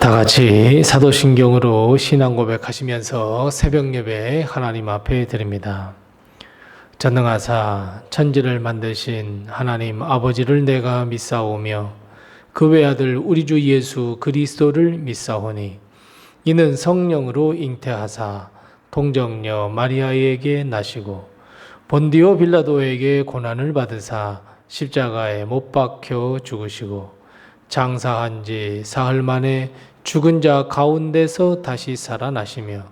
다 같이 사도신경으로 신앙 고백하시면서 새벽 예배 하나님 앞에 드립니다. 전능하사 천지를 만드신 하나님 아버지를 내가 믿사오며 그 외아들 우리 주 예수 그리스도를 믿사오니 이는 성령으로 잉태하사 동정녀 마리아에게 나시고 본디오 빌라도에게 고난을 받으사 십자가에 못 박혀 죽으시고 장사한 지 사흘 만에 죽은 자 가운데서 다시 살아나시며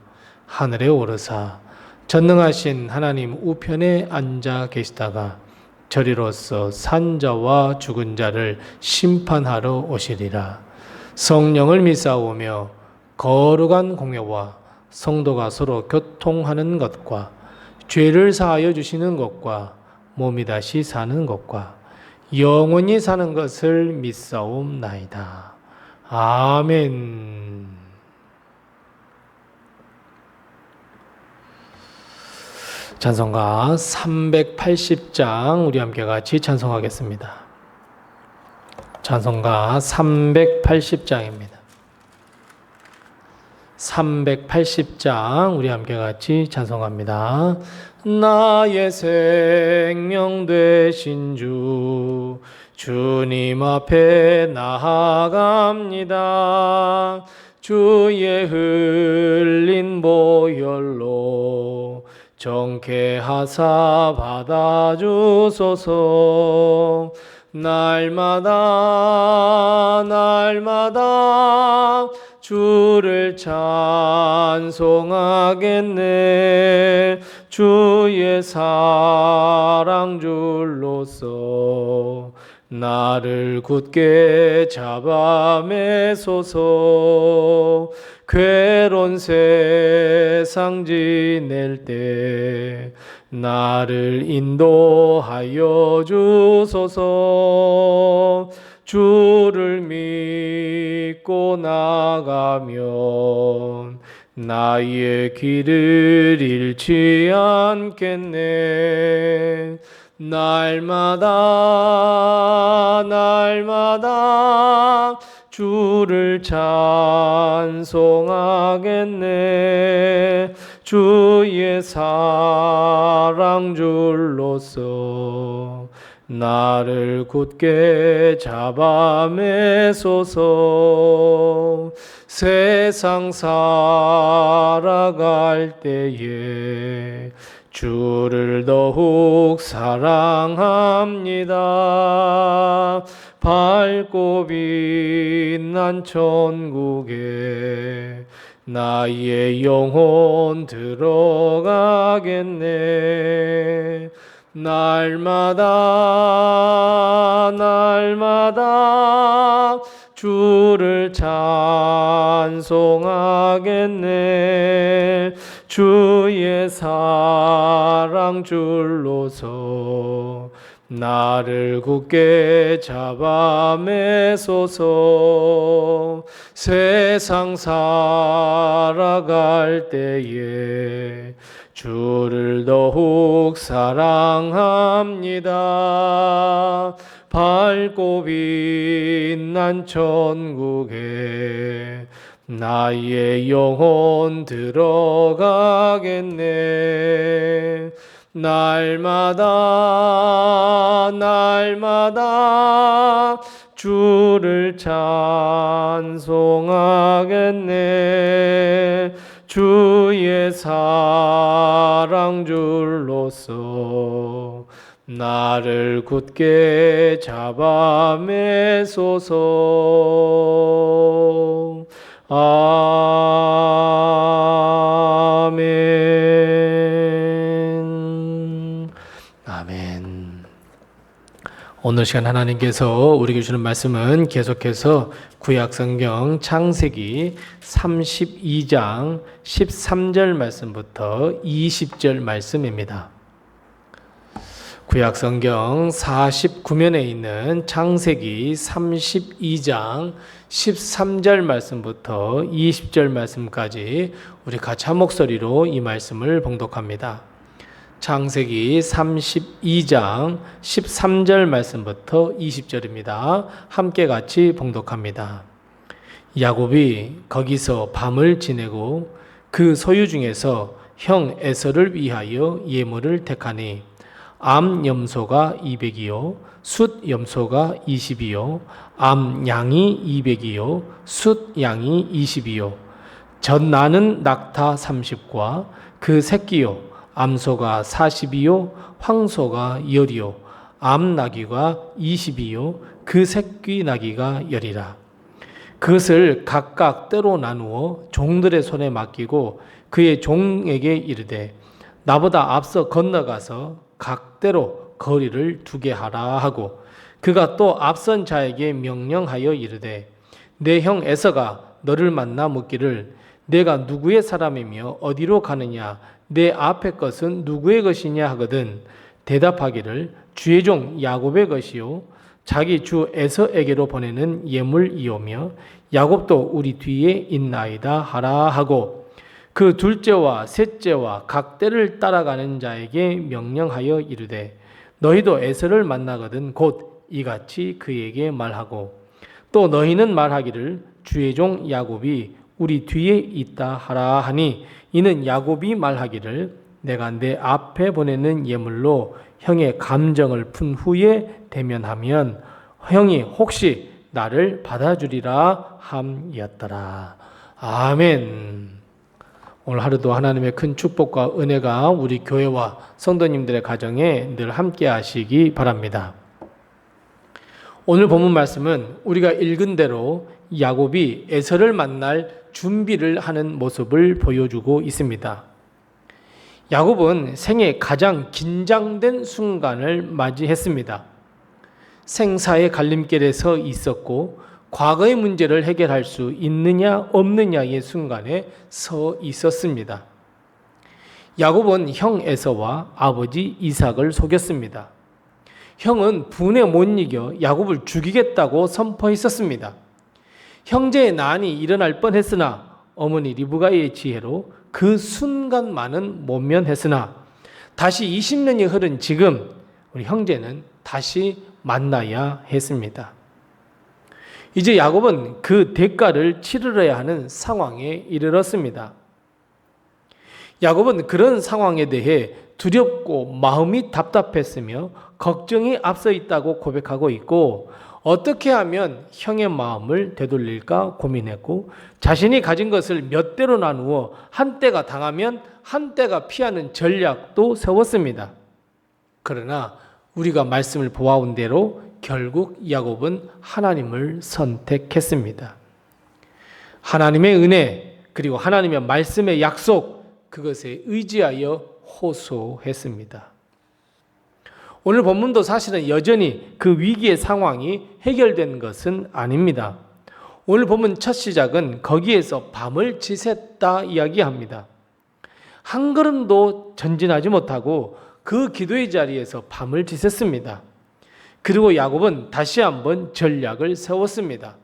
하늘에 오르사 전능하신 하나님 우편에 앉아 계시다가 저리로서 산 자와 죽은 자를 심판하러 오시리라. 성령을 믿사오며 거룩한 공예와 성도가 서로 교통하는 것과 죄를 사하여 주시는 것과 몸이 다시 사는 것과 영원히 사는 것을 믿사옵나이다. 아멘. 찬송가 380장 우리 함께 같이 찬송하겠습니다. 찬송가 380장입니다. 380장 우리 함께 같이 찬송합니다. 나의 생명 되신 주 주님 앞에 나아갑니다. 주의 흘린 보혈로 정케하사 받아주소서. 날마다 주를 찬송하겠네. 주의 사랑 줄로서 나를 굳게 잡아매소서. 괴로운 세상 지낼 때 나를 인도하여 주소서. 주를 믿고 나가면 나의 길을 잃지 않겠네. 날마다 주를 찬송하겠네. 주의 사랑 줄로서 나를 굳게 잡아매소서. 세상 살아갈 때에 주를 더욱 사랑합니다. 밝고 빛난 천국에 나의 영혼 들어가겠네. 날마다 주를 찬송하겠네. 주의 사랑 줄로서 나를 굳게 잡아매소서. 세상 살아갈 때에 주를 더욱 사랑합니다. 밝고 빛난 천국에 나의 영혼 들어가겠네. 날마다 주를 찬송하겠네. 주의 사랑 줄로서 나를 굳게 잡아매소서. 아멘. 아멘. 오늘 시간 하나님께서 우리에게 주는 말씀은 계속해서 구약성경 창세기 32장 13절 말씀부터 20절 말씀입니다. 구약성경 49면에 있는 창세기 32장 13절 말씀부터 20절 말씀까지 우리 같이 한 목소리로 이 말씀을 봉독합니다. 창세기 32장 13절 말씀부터 20절입니다. 함께 같이 봉독합니다. 야곱이 거기서 밤을 지내고 그 소유 중에서 형 에서를 위하여 예물을 택하니 암 염소가 200이요 숫 염소가 20이요 암 양이 200이요 숫 양이 20이요 젖 나는 낙타 30과 그 새끼요 암소가 40이요 황소가 10이요 암 나귀가 20이요 그 새끼 나귀가 10이라. 그것을 각각 때로 나누어 종들의 손에 맡기고 그의 종에게 이르되 나보다 앞서 건너가서 각대로 거리를 두게 하라 하고 그가 또 앞선 자에게 명령하여 이르되 내 형 에서가 너를 만나 묻기를 내가 누구의 사람이며 어디로 가느냐 내 앞의 것은 누구의 것이냐 하거든 대답하기를 주의 종 야곱의 것이요 자기 주 에서에게로 보내는 예물이오며 야곱도 우리 뒤에 있나이다 하라 하고 그 둘째와 셋째와 각 때를 따라가는 자에게 명령하여 이르되 너희도 에서를 만나거든 곧 이같이 그에게 말하고 또 너희는 말하기를 주의 종 야곱이 우리 뒤에 있다 하라 하니 이는 야곱이 말하기를 내가 내 앞에 보내는 예물로 형의 감정을 푼 후에 대면하면 형이 혹시 나를 받아주리라 함이었더라. 아멘. 오늘 하루도 하나님의 큰 축복과 은혜가 우리 교회와 성도님들의 가정에 늘 함께 하시기 바랍니다. 오늘 본문 말씀은 우리가 읽은 대로 야곱이 에서를 만날 준비를 하는 모습을 보여주고 있습니다. 야곱은 생애 가장 긴장된 순간을 맞이했습니다. 생사의 갈림길에 서 있었고 과거의 문제를 해결할 수 있느냐 없느냐의 순간에 서 있었습니다. 야곱은 형 에서와 아버지 이삭을 속였습니다. 형은 분에 못 이겨 야곱을 죽이겠다고 선포했었습니다. 형제의 난이 일어날 뻔했으나 어머니 리브가의 지혜로 그 순간만은 못 면했으나 다시 20년이 흐른 지금 우리 형제는 다시 만나야 했습니다. 이제 야곱은 그 대가를 치르러야 하는 상황에 이르렀습니다. 야곱은 그런 상황에 대해 두렵고 마음이 답답했으며 걱정이 앞서 있다고 고백하고 있고 어떻게 하면 형의 마음을 되돌릴까 고민했고 자신이 가진 것을 몇 대로 나누어 한 대가 당하면 한 대가 피하는 전략도 세웠습니다. 그러나 우리가 말씀을 보아온 대로 결국 야곱은 하나님을 선택했습니다. 하나님의 은혜 그리고 하나님의 말씀의 약속 그것에 의지하여 호소했습니다. 오늘 본문도 사실은 여전히 그 위기의 상황이 해결된 것은 아닙니다. 오늘 본문 첫 시작은 거기에서 밤을 지샜다 이야기합니다. 한 걸음도 전진하지 못하고 그 기도의 자리에서 밤을 지샜습니다. 그리고 야곱은 다시 한번 전략을 세웠습니다.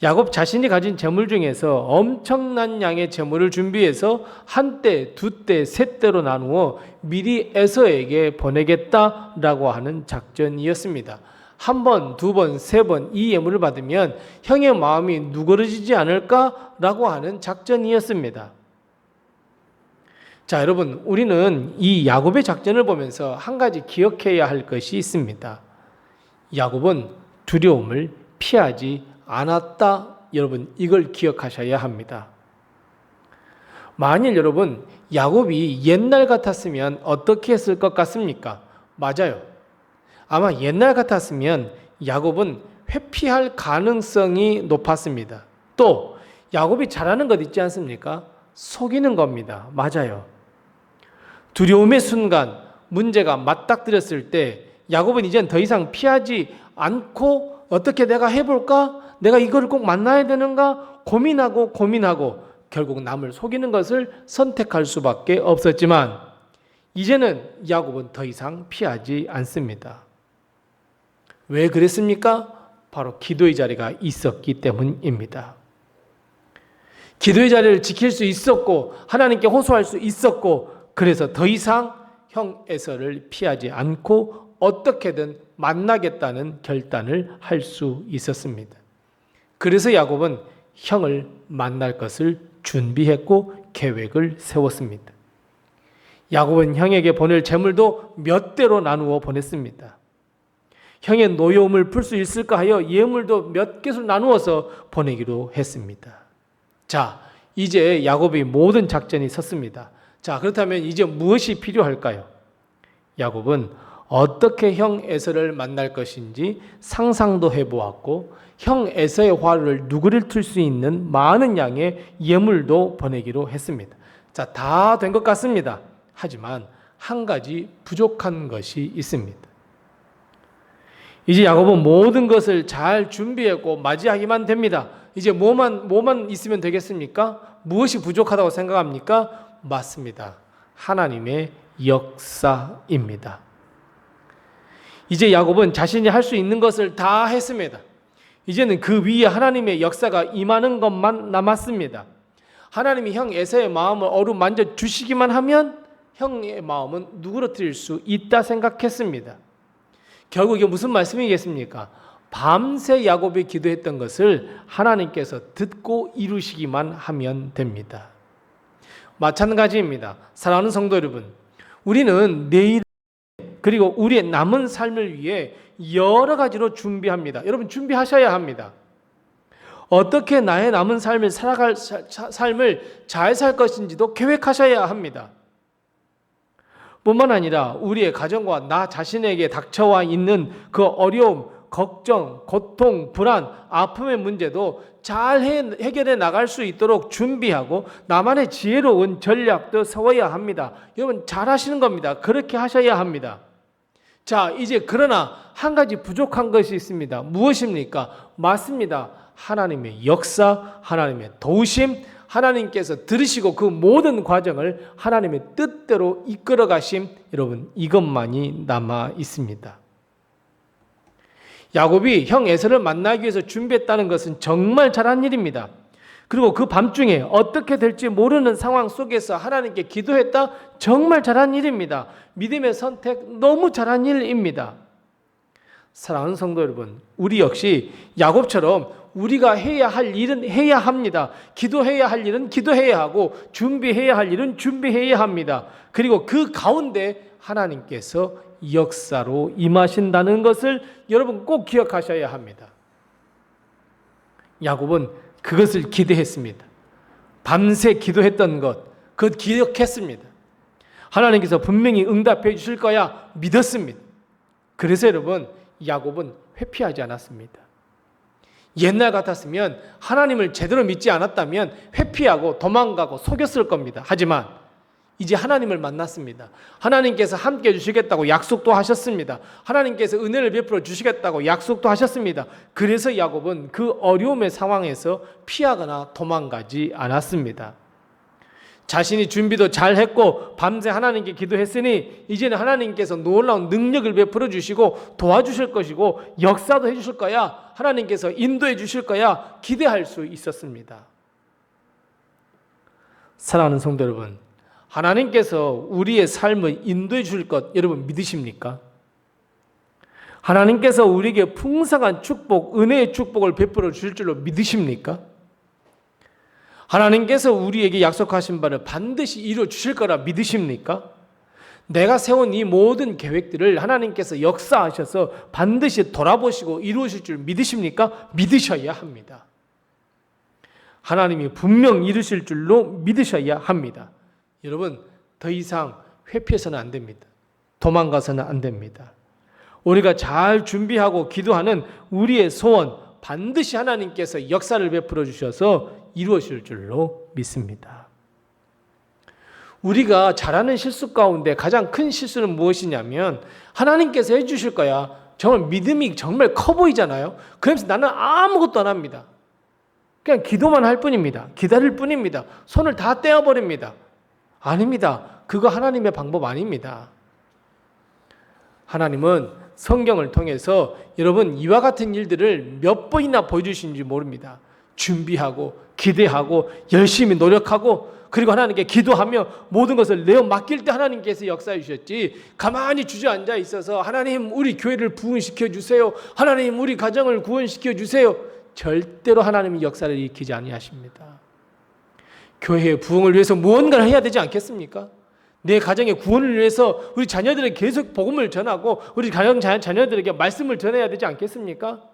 야곱 자신이 가진 재물 중에서 엄청난 양의 재물을 준비해서 한 대, 두 대, 세 대로 나누어 미리 에서에게 보내겠다라고 하는 작전이었습니다. 한 번, 두 번, 세 번 이 예물을 받으면 형의 마음이 누그러지지 않을까라고 하는 작전이었습니다. 자, 여러분, 우리는 이 야곱의 작전을 보면서 한 가지 기억해야 할 것이 있습니다. 야곱은 두려움을 피하지 않았다. 여러분, 이걸 기억하셔야 합니다. 만일 여러분, 야곱이 옛날 같았으면 어떻게 했을 것 같습니까? 맞아요. 아마 옛날 같았으면 야곱은 회피할 가능성이 높았습니다. 또 야곱이 잘하는 것 있지 않습니까? 속이는 겁니다. 맞아요. 두려움의 순간 문제가 맞닥뜨렸을 때 야곱은 이젠 더 이상 피하지 않고 어떻게 내가 해볼까? 내가 이거를 꼭 만나야 되는가? 고민하고 결국 남을 속이는 것을 선택할 수밖에 없었지만 이제는 야곱은 더 이상 피하지 않습니다. 왜 그랬습니까? 바로 기도의 자리가 있었기 때문입니다. 기도의 자리를 지킬 수 있었고 하나님께 호소할 수 있었고 그래서 더 이상 형 에서를 피하지 않고 어떻게든 만나겠다는 결단을 할 수 있었습니다. 그래서 야곱은 형을 만날 것을 준비했고 계획을 세웠습니다. 야곱은 형에게 보낼 재물도 몇 대로 나누어 보냈습니다. 형의 노여움을 풀 수 있을까 하여 예물도 몇 개씩 나누어서 보내기로 했습니다. 자, 이제 야곱의 모든 작전이 섰습니다. 자, 그렇다면 이제 무엇이 필요할까요? 야곱은 어떻게 형 에서를 만날 것인지 상상도 해보았고 형 에서의 화를 누구를 틀 수 있는 많은 양의 예물도 보내기로 했습니다. 자, 다 된 것 같습니다. 하지만 한 가지 부족한 것이 있습니다. 이제 야곱은 모든 것을 잘 준비했고 맞이하기만 됩니다. 이제 뭐만 있으면 되겠습니까? 무엇이 부족하다고 생각합니까? 맞습니다. 하나님의 역사입니다. 이제 야곱은 자신이 할 수 있는 것을 다 했습니다. 이제는 그 위에 하나님의 역사가 임하는 것만 남았습니다. 하나님이 형 에서의 마음을 어루만져 주시기만 하면 형의 마음은 누그러뜨릴 수 있다 생각했습니다. 결국 이게 무슨 말씀이겠습니까? 밤새 야곱이 기도했던 것을 하나님께서 듣고 이루시기만 하면 됩니다. 마찬가지입니다. 사랑하는 성도 여러분, 우리는 내일 그리고 우리의 남은 삶을 위해 여러 가지로 준비합니다. 여러분 준비하셔야 합니다. 어떻게 나의 남은 삶을 살아갈 삶을 잘 살 것인지도 계획하셔야 합니다. 뿐만 아니라 우리의 가정과 나 자신에게 닥쳐와 있는 그 어려움, 걱정, 고통, 불안, 아픔의 문제도 잘 해결해 나갈 수 있도록 준비하고 나만의 지혜로운 전략도 세워야 합니다. 여러분 잘 하시는 겁니다. 그렇게 하셔야 합니다. 자, 이제 그러나 한 가지 부족한 것이 있습니다. 무엇입니까? 맞습니다. 하나님의 역사, 하나님의 도우심, 하나님께서 들으시고 그 모든 과정을 하나님의 뜻대로 이끌어 가심, 여러분 이것만이 남아 있습니다. 야곱이 형 에서를 만나기 위해서 준비했다는 것은 정말 잘한 일입니다. 그리고 그 밤중에 어떻게 될지 모르는 상황 속에서 하나님께 기도했다, 정말 잘한 일입니다. 믿음의 선택 너무 잘한 일입니다. 사랑하는 성도 여러분, 우리 역시 야곱처럼 우리가 해야 할 일은 해야 합니다. 기도해야 할 일은 기도해야 하고 준비해야 할 일은 준비해야 합니다. 그리고 그 가운데 하나님께서 역사로 임하신다는 것을 여러분 꼭 기억하셔야 합니다. 야곱은 그것을 기대했습니다. 밤새 기도했던 것, 그것 기억했습니다. 하나님께서 분명히 응답해 주실 거야 믿었습니다. 그래서 여러분 야곱은 회피하지 않았습니다. 옛날 같았으면 하나님을 제대로 믿지 않았다면 회피하고 도망가고 속였을 겁니다. 하지만 이제 하나님을 만났습니다. 하나님께서 함께 해주시겠다고 약속도 하셨습니다. 하나님께서 은혜를 베풀어 주시겠다고 약속도 하셨습니다. 그래서 야곱은 그 어려움의 상황에서 피하거나 도망가지 않았습니다. 자신이 준비도 잘했고 밤새 하나님께 기도했으니 이제는 하나님께서 놀라운 능력을 베풀어 주시고 도와주실 것이고 역사도 해주실 거야, 하나님께서 인도해 주실 거야 기대할 수 있었습니다. 사랑하는 성도 여러분, 하나님께서 우리의 삶을 인도해 주실 것 여러분 믿으십니까? 하나님께서 우리에게 풍성한 축복, 은혜의 축복을 베풀어 주실 줄로 믿으십니까? 하나님께서 우리에게 약속하신 바를 반드시 이루어 주실 거라 믿으십니까? 내가 세운 이 모든 계획들을 하나님께서 역사하셔서 반드시 돌아보시고 이루어질 줄 믿으십니까? 믿으셔야 합니다. 하나님이 분명 이루실 줄로 믿으셔야 합니다. 여러분 더 이상 회피해서는 안 됩니다. 도망가서는 안 됩니다. 우리가 잘 준비하고 기도하는 우리의 소원 반드시 하나님께서 역사를 베풀어 주셔서 이루어질 줄로 믿습니다. 우리가 잘하는 실수 가운데 가장 큰 실수는 무엇이냐면 하나님께서 해주실 거야. 정말 믿음이 정말 커 보이잖아요. 그러면서 나는 아무것도 안 합니다. 그냥 기도만 할 뿐입니다. 기다릴 뿐입니다. 손을 다 떼어버립니다. 아닙니다. 그거 하나님의 방법 아닙니다. 하나님은 성경을 통해서 여러분 이와 같은 일들을 몇 번이나 보여주신지 모릅니다. 준비하고 기대하고 열심히 노력하고 그리고 하나님께 기도하며 모든 것을 내어 맡길 때 하나님께서 역사해 주셨지, 가만히 주저앉아 있어서 하나님 우리 교회를 부흥시켜 주세요, 하나님 우리 가정을 구원시켜 주세요, 절대로 하나님의 역사를 일으키지 아니하십니다. 교회의 부흥을 위해서 무언가를 해야 되지 않겠습니까? 내 가정의 구원을 위해서 우리 자녀들에게 계속 복음을 전하고 우리 가정 자녀들에게 말씀을 전해야 되지 않겠습니까?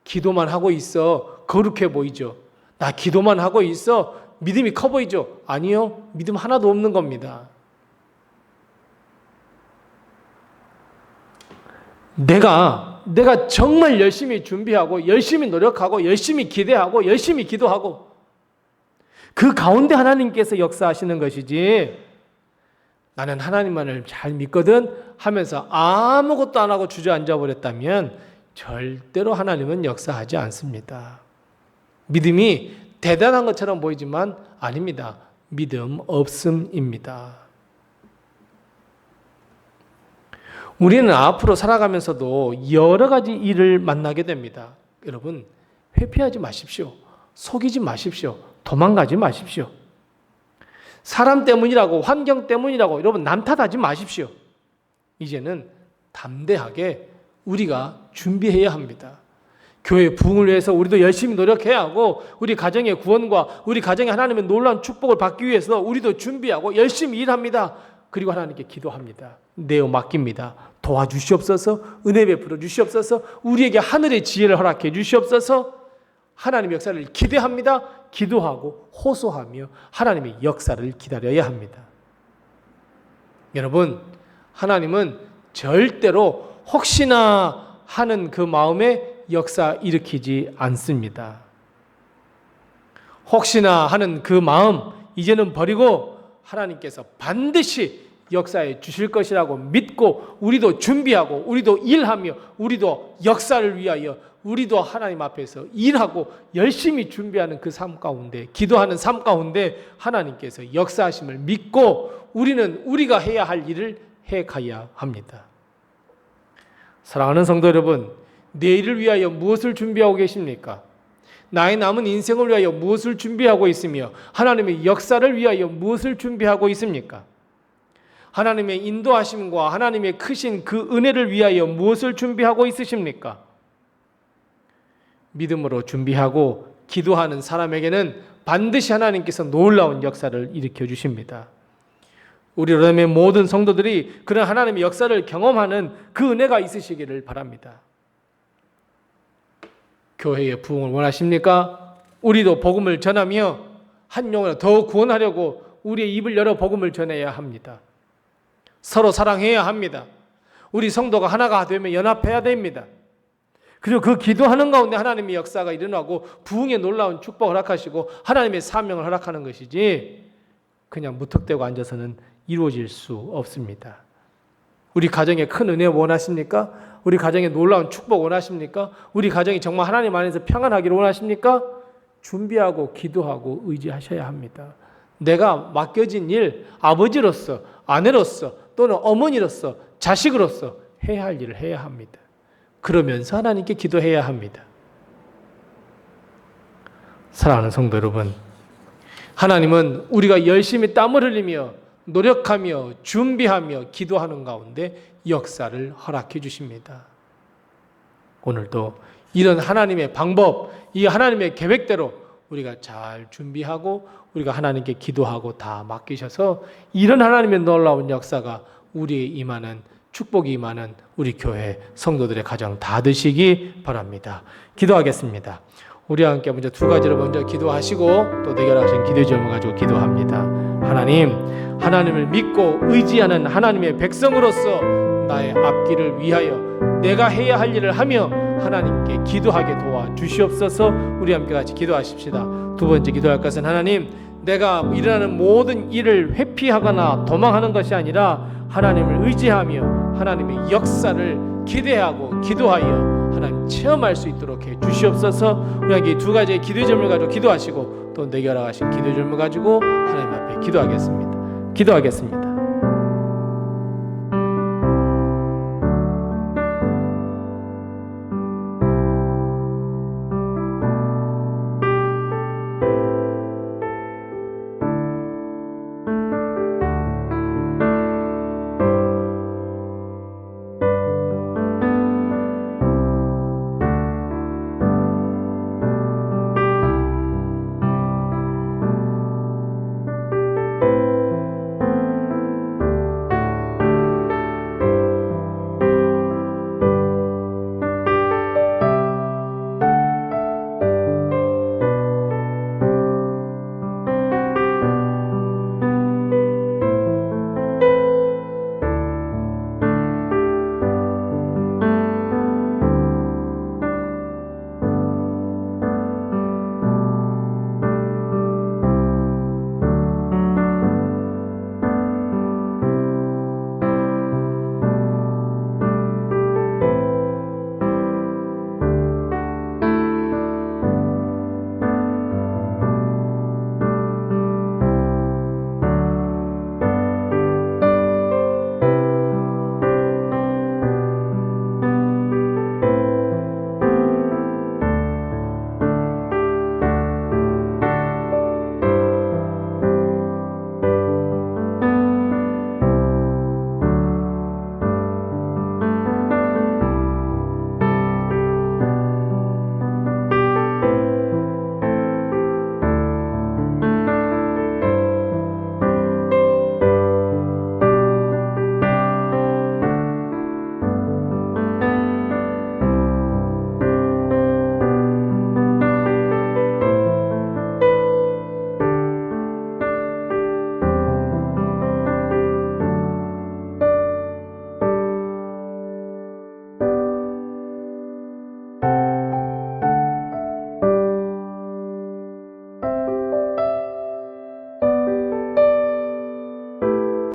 기도만 하고 있어 거룩해 보이죠. 나 기도만 하고 있어 믿음이 커 보이죠. 아니요, 믿음 하나도 없는 겁니다. 내가 정말 열심히 준비하고 열심히 노력하고 열심히 기대하고 열심히 기도하고 그 가운데 하나님께서 역사하시는 것이지, 나는 하나님만을 잘 믿거든 하면서 아무것도 안 하고 주저앉아 버렸다면 절대로 하나님은 역사하지 않습니다. 믿음이 대단한 것처럼 보이지만 아닙니다. 믿음 없음입니다. 우리는 앞으로 살아가면서도 여러 가지 일을 만나게 됩니다. 여러분, 회피하지 마십시오. 속이지 마십시오. 도망가지 마십시오. 사람 때문이라고, 환경 때문이라고 여러분 남 탓하지 마십시오. 이제는 담대하게 우리가 준비해야 합니다. 교회 부흥을 위해서 우리도 열심히 노력해야 하고, 우리 가정의 구원과 우리 가정의 하나님의 놀라운 축복을 받기 위해서 우리도 준비하고 열심히 일합니다. 그리고 하나님께 기도합니다. 내어 맡깁니다. 도와주시옵소서, 은혜 베풀어 주시옵소서, 우리에게 하늘의 지혜를 허락해 주시옵소서. 하나님의 역사를 기대합니다. 기도하고 호소하며 하나님의 역사를 기다려야 합니다. 여러분, 하나님은 절대로 혹시나 하는 그 마음에 역사 일으키지 않습니다. 혹시나 하는 그 마음 이제는 버리고 하나님께서 반드시 역사해 주실 것이라고 믿고 우리도 준비하고 우리도 일하며 우리도 역사를 위하여 우리도 하나님 앞에서 일하고 열심히 준비하는 그 삶 가운데, 기도하는 삶 가운데 하나님께서 역사하심을 믿고 우리는 우리가 해야 할 일을 해가야 합니다. 사랑하는 성도 여러분, 내일을 위하여 무엇을 준비하고 계십니까? 나의 남은 인생을 위하여 무엇을 준비하고 있으며 하나님의 역사를 위하여 무엇을 준비하고 있습니까? 하나님의 인도하심과 하나님의 크신 그 은혜를 위하여 무엇을 준비하고 있으십니까? 믿음으로 준비하고 기도하는 사람에게는 반드시 하나님께서 놀라운 역사를 일으켜 주십니다. 우리 로렘의 모든 성도들이 그런 하나님의 역사를 경험하는 그 은혜가 있으시기를 바랍니다. 교회의 부흥을 원하십니까? 우리도 복음을 전하며 한 영혼을 더 구원하려고 우리의 입을 열어 복음을 전해야 합니다. 서로 사랑해야 합니다. 우리 성도가 하나가 되면 연합해야 됩니다. 그리고 그 기도하는 가운데 하나님의 역사가 일어나고 부흥의 놀라운 축복을 허락하시고 하나님의 사명을 허락하는 것이지, 그냥 무턱대고 앉아서는 이루어질 수 없습니다. 우리 가정에 큰 은혜 원하십니까? 우리 가정에 놀라운 축복 원하십니까? 우리 가정이 정말 하나님 안에서 평안하기를 원하십니까? 준비하고 기도하고 의지하셔야 합니다. 내가 맡겨진 일, 아버지로서, 아내로서, 또는 어머니로서, 자식으로서 해야 할 일을 해야 합니다. 그러면서 하나님께 기도해야 합니다. 사랑하는 성도 여러분, 하나님은 우리가 열심히 땀을 흘리며 노력하며 준비하며 기도하는 가운데 역사를 허락해 주십니다. 오늘도 이런 하나님의 방법, 이 하나님의 계획대로 우리가 잘 준비하고 우리가 하나님께 기도하고 다 맡기셔서 이런 하나님의 놀라운 역사가 우리의 임하는, 축복이 임하는 우리 교회 성도들의 가정 다 되시기 바랍니다. 기도하겠습니다. 우리와 함께 먼저 두 가지를 먼저 기도하시고 또 대결하신 기도의 점을 가지고 기도합니다. 하나님, 하나님을 믿고 의지하는 하나님의 백성으로서 나의 앞길을 위하여 내가 해야 할 일을 하며 하나님께 기도하게 도와주시옵소서. 우리 함께 같이 기도하십시다. 두 번째 기도할 것은, 하나님, 내가 일어나는 모든 일을 회피하거나 도망하는 것이 아니라 하나님을 의지하며 하나님의 역사를 기대하고 기도하여 하나님 체험할 수 있도록 해 주시옵소서. 우리에게 두 가지의 기도의 점을 가지고 기도하시고 또 내게 허락하신 기도의 점을 가지고 하나님 앞에 기도하겠습니다.